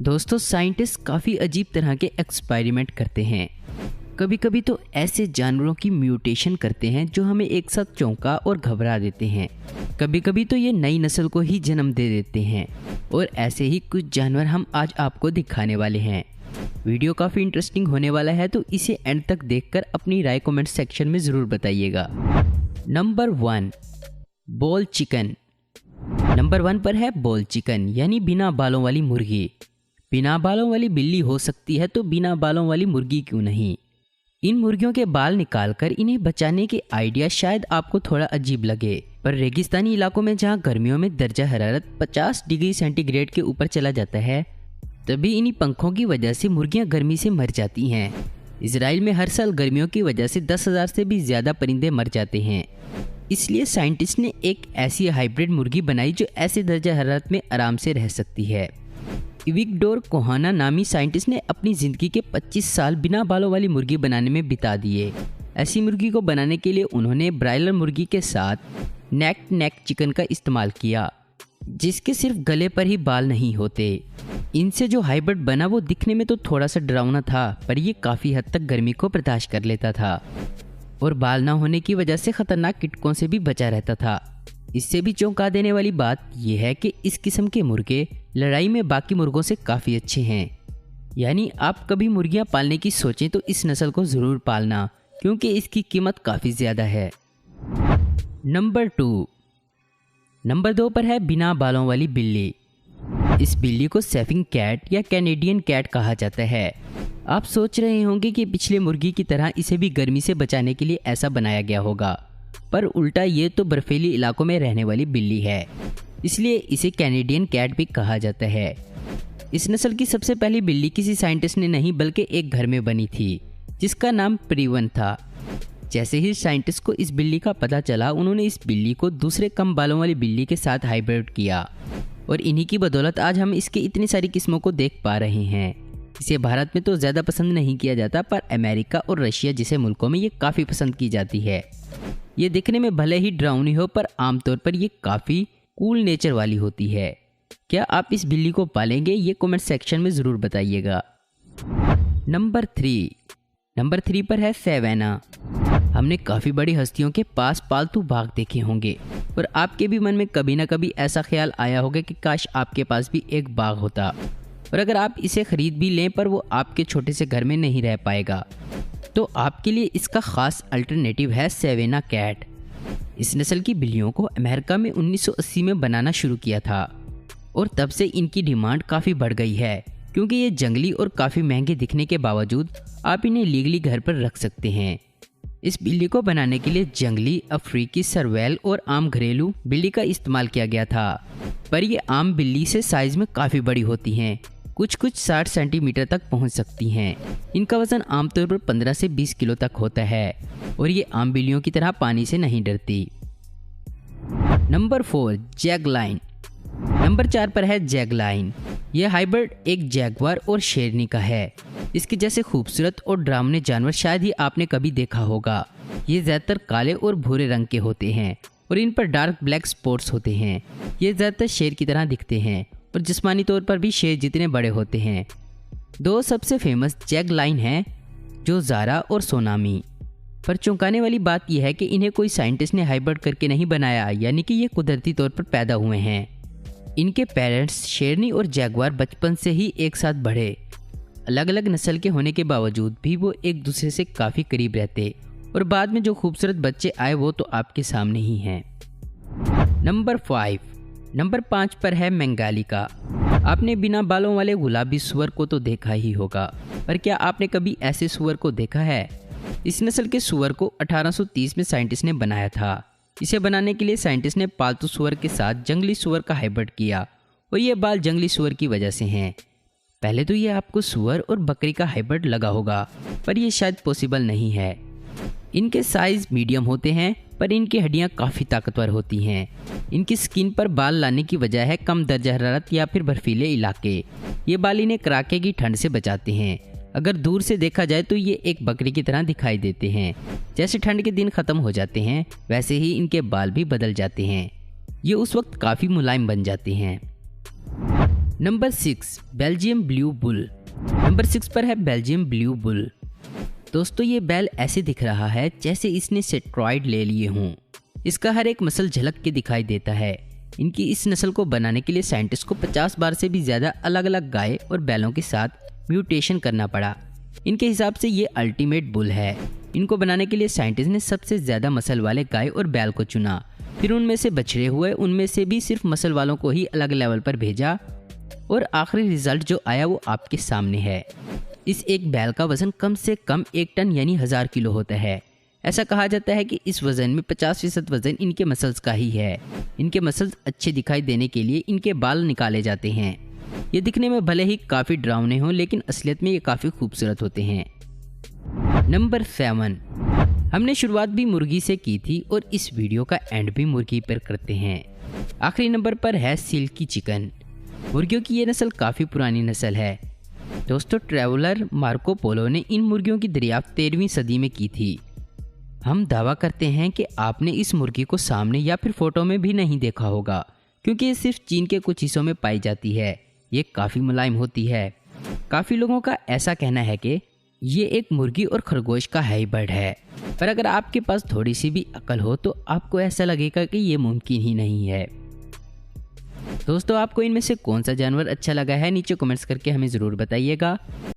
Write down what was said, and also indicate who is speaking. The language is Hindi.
Speaker 1: दोस्तों, साइंटिस्ट काफ़ी अजीब तरह के एक्सपेरिमेंट करते हैं। कभी कभी तो ऐसे जानवरों की म्यूटेशन करते हैं जो हमें एक साथ चौंका और घबरा देते हैं। कभी कभी तो ये नई नस्ल को ही जन्म दे देते हैं। और ऐसे ही कुछ जानवर हम आज आपको दिखाने वाले हैं। वीडियो काफ़ी इंटरेस्टिंग होने वाला है, तो इसे एंड तक देखकर अपनी राय कमेंट सेक्शन में ज़रूर बताइएगा। Number 1, ball chicken. नंबर 1 पर है बॉल चिकन, यानी बिना बालों वाली मुर्गी। बिना बालों वाली बिल्ली हो सकती है, तो बिना बालों वाली मुर्गी क्यों नहीं। इन मुर्गियों के बाल निकालकर इन्हें बचाने के आइडिया शायद आपको थोड़ा अजीब लगे, पर रेगिस्तानी इलाकों में जहां गर्मियों में दर्जा हरारत 50 डिग्री सेंटीग्रेड के ऊपर चला जाता है, तभी इन्हीं पंखों की वजह से मुर्गियां गर्मी से मर जाती हैं। इजराइल में हर साल गर्मियों की वजह से 10,000 से भी ज़्यादा परिंदे मर जाते हैं। इसलिए साइंटिस्ट ने एक ऐसी हाइब्रिड मुर्गी बनाई जो ऐसे दर्जा हरारत में आराम से रह सकती है। इविगडोर कोहाना नामी साइंटिस्ट ने अपनी ज़िंदगी के 25 साल बिना बालों वाली मुर्गी बनाने में बिता दिए। ऐसी मुर्गी को बनाने के लिए उन्होंने ब्रायलर मुर्गी के साथ नेक चिकन का इस्तेमाल किया, जिसके सिर्फ गले पर ही बाल नहीं होते। इनसे जो हाइब्रिड बना वो दिखने में तो थोड़ा सा डरावना था, पर ये काफ़ी हद तक गर्मी को बर्दाश्त कर लेता था और बाल ना होने की वजह से खतरनाक कीटकों से भी बचा रहता था। इससे भी चौंका देने वाली बात यह है कि इस किस्म के मुर्गे लड़ाई में बाकी मुर्गों से काफ़ी अच्छे हैं। यानी आप कभी मुर्गियां पालने की सोचें तो इस नस्ल को ज़रूर पालना, क्योंकि इसकी कीमत काफ़ी ज़्यादा है। नंबर 2 पर है बिना बालों वाली बिल्ली। इस बिल्ली को सैफिंग कैट या कैनेडियन कैट कहा जाता है। आप सोच रहे होंगे कि पिछले मुर्गी की तरह इसे भी गर्मी से बचाने के लिए ऐसा बनाया गया होगा, पर उल्टा ये तो बर्फीली इलाकों में रहने वाली बिल्ली है, इसलिए इसे कैनेडियन कैट भी कहा जाता है। इस नस्ल की सबसे पहली बिल्ली किसी साइंटिस्ट ने नहीं बल्कि एक घर में बनी थी, जिसका नाम प्रीवन था। जैसे ही साइंटिस्ट को इस बिल्ली का पता चला, उन्होंने इस बिल्ली को दूसरे कम बालों वाली बिल्ली के साथ हाइब्रिड किया, और इन्हीं की बदौलत आज हम इसके इतनी सारी किस्मों को देख पा रहे हैं। इसे भारत में तो ज़्यादा पसंद नहीं किया जाता, पर अमेरिका और रशिया जैसे मुल्कों में ये काफ़ी पसंद की जाती है। ये दिखने में भले ही डरावनी हो, पर आमतौर पर ये काफ़ी कूल नेचर वाली होती है। क्या आप इस बिल्ली को पालेंगे? ये कमेंट सेक्शन में ज़रूर बताइएगा। नंबर 3 पर है सैवाना। हमने काफ़ी बड़ी हस्तियों के पास पालतू बाघ देखे होंगे, और आपके भी मन में कभी ना कभी ऐसा ख्याल आया होगा कि काश आपके पास भी एक बाघ होता, और अगर आप इसे खरीद भी लें पर वो आपके छोटे से घर में नहीं रह पाएगा, तो आपके लिए इसका ख़ास अल्टरनेटिव है सैवाना कैट। इस नस्ल की बिल्लियों को अमेरिका में 1980 में बनाना शुरू किया था, और तब से इनकी डिमांड काफ़ी बढ़ गई है, क्योंकि ये जंगली और काफ़ी महंगे दिखने के बावजूद आप इन्हें लीगली घर पर रख सकते हैं। इस बिल्ली को बनाने के लिए जंगली, अफ्रीकी, सरवैल और आम घरेलू बिल्ली का इस्तेमाल किया गया था, पर ये आम बिल्ली से साइज़ में काफ़ी बड़ी होती हैं। कुछ 60 सेंटीमीटर तक पहुंच सकती हैं। इनका वज़न आमतौर पर 15 से 20 किलो तक होता है, और ये आम बिल्लियों की तरह पानी से नहीं डरती। नंबर 4, जैगलाइन। नंबर 4 पर है जैगलाइन। यह हाइब्रिड एक जैगवार और शेरनी का है। इसके जैसे खूबसूरत और डरावने जानवर शायद ही आपने कभी देखा होगा। ये ज़्यादातर काले और भूरे रंग के होते हैं, और इन पर डार्क ब्लैक स्पॉट्स होते हैं। ये ज़्यादातर शेर की तरह दिखते हैं, और जिस्मानी तौर पर भी शेर जितने बड़े होते हैं। 2 सबसे फेमस जैगलाइन हैं, जो ज़ारा और सोनामी। पर चौंकाने वाली बात यह है कि इन्हें कोई साइंटिस्ट ने हाइब्रिड करके नहीं बनाया, यानी कि ये कुदरती तौर पर पैदा हुए हैं। इनके पेरेंट्स शेरनी और जैगवार बचपन से ही एक साथ बढ़े। अलग अलग नस्ल के होने के बावजूद भी वो एक दूसरे से काफ़ी करीब रहते, और बाद में जो खूबसूरत बच्चे आए वो तो आपके सामने ही हैं। नंबर 5 पर है बंगाली का। आपने बिना बालों वाले गुलाबी सुअर को तो देखा ही होगा, पर क्या आपने कभी ऐसे सुअर को देखा है? इस नस्ल के सुअर को 1830 में साइंटिस्ट ने बनाया था। इसे बनाने के लिए साइंटिस्ट ने पालतू सुअर के साथ जंगली सुअर का हाइब्रिड किया, और ये बाल जंगली सुअर की वजह से हैं। पहले तो ये आपको सुअर और बकरी का हाइब्रिड लगा होगा, पर यह शायद पॉसिबल नहीं है। इनके साइज मीडियम होते हैं, पर इनकी हड्डियां काफ़ी ताकतवर होती हैं। इनकी स्किन पर बाल लाने की वजह है कम दर्जा हरारत या फिर बर्फीले इलाके। ये बाल इन्हें कड़ाके की ठंड से बचाते हैं। अगर दूर से देखा जाए तो ये एक बकरी की तरह दिखाई देते हैं। जैसे ठंड के दिन ख़त्म हो जाते हैं, वैसे ही इनके बाल भी बदल जाते हैं। ये उस वक्त काफ़ी मुलायम बन जाते हैं। Number 6 Belgium blue bull. Number 6 पर है बेल्जियम ब्लू बुल। दोस्तों ये बैल ऐसे दिख रहा है जैसे इसने स्टेरॉइड ले लिए हों। इसका हर एक मसल झलक के दिखाई देता है। इनकी इस नस्ल को बनाने के लिए साइंटिस्ट को 50 बार से भी ज़्यादा अलग अलग गाय और बैलों के साथ म्यूटेशन करना पड़ा। इनके हिसाब से ये अल्टीमेट बुल है। इनको बनाने के लिए साइंटिस्ट ने सबसे ज़्यादा मसल वाले गाय और बैल को चुना, फिर उनमें से बछड़े हुए उनमें से भी सिर्फ मसल वालों को ही अलग लेवल पर भेजा और आखिरी रिजल्ट जो आया वो आपके सामने है। इस एक बैल का वजन कम से कम 1 टन यानी 1000 किलो होता है। ऐसा कहा जाता है कि इस वजन में 50% वजन इनके मसल्स का ही है। इनके मसल्स अच्छे दिखाई देने के लिए इनके बाल निकाले जाते हैं। ये दिखने में भले ही काफ़ी डरावने हों लेकिन असलियत में ये काफ़ी खूबसूरत होते हैं। नंबर 7 हमने शुरुआत भी मुर्गी से की थी और इस वीडियो का एंड भी मुर्गी पर करते हैं। आखिरी नंबर पर है सिल्की चिकन। मुर्गियों की ये नस्ल काफ़ी पुरानी नस्ल है। दोस्तों ट्रैवलर मार्को पोलो ने इन मुर्गियों की दरियाफ्त 13वीं सदी में की थी। हम दावा करते हैं कि आपने इस मुर्गी को सामने या फिर फोटो में भी नहीं देखा होगा, क्योंकि ये सिर्फ चीन के कुछ हिस्सों में पाई जाती है। ये काफ़ी मुलायम होती है। काफ़ी लोगों का ऐसा कहना है कि ये एक मुर्गी और खरगोश का हाइब्रिड है, पर अगर आपके पास थोड़ी सी भी अकल हो तो आपको ऐसा लगेगा कि ये मुमकिन ही नहीं है। दोस्तों आपको इनमें से कौन सा जानवर अच्छा लगा है नीचे कमेंट्स करके हमें ज़रूर बताइएगा।